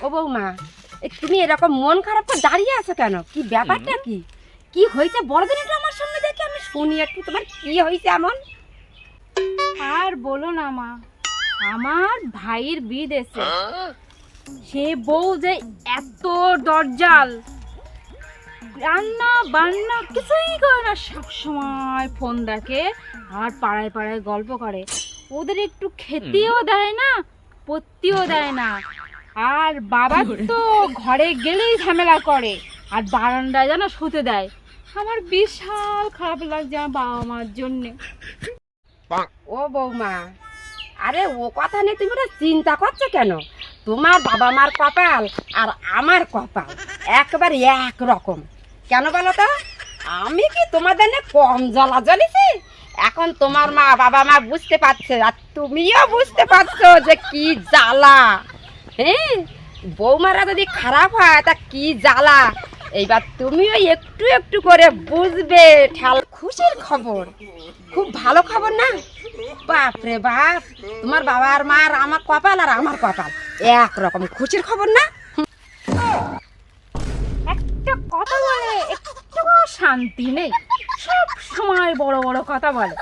ও বৌমা, তুমি এরকম মন খারাপ করে দাঁড়িয়ে আছো কেন? কি ব্যাপারটা কি? কি হয়েছে বড় দিন একটু আমার সামনে দেখে আমি শুনি একটু, তোমার কি হয়েছে এমন? আর বলো না মা, আমার ভাইয়ের বিদেশে সে বউ যে এত দরজাল, রান্না বান্না কিছুই করে না, সবসময় ফোন দেখে আর পাড়ায় পাড়ায় গল্প করে। ওদের একটু খেতেও দেয় না, পত্তিও দেয় না। আর বাবা তো ঘরে গেলেই ঝামেলা করে, আর বারান্দায় যেন শুতে দেয়। আমার বিশাল খারাপ লাগছে আমার বাবা মার জন্যে। ও বৌমা, আরে ও কথা নিয়ে তুমি ওটা চিন্তা করছো কেন? তোমার বাবা মার কপাল আর আমার কপাল একবারে এক রকম। কেন বলো তো? আমি কি তোমাদের নিয়ে কম জ্বালা জ্বলিছি? এখন তোমার মা বাবা মা বুঝতে পারছে, আর তুমিও বুঝতে পারছো যে কি জ্বালা। হ্যাঁ, বৌমারা যদি খারাপ হয় তা কি জ্বালা, এইবার তুমিও একটু একটু করে বুঝবে। ঠাল খুশির খবর, খুব ভালো খবর না? বাপ রে বাপ, তোমার বাবার মার আমার কপাল আর আমার কপাল একরকম, খুশির খবর না? একটা কথা বলে একটু শান্তি নেই, সব সময় বড় বড় কথা বলে।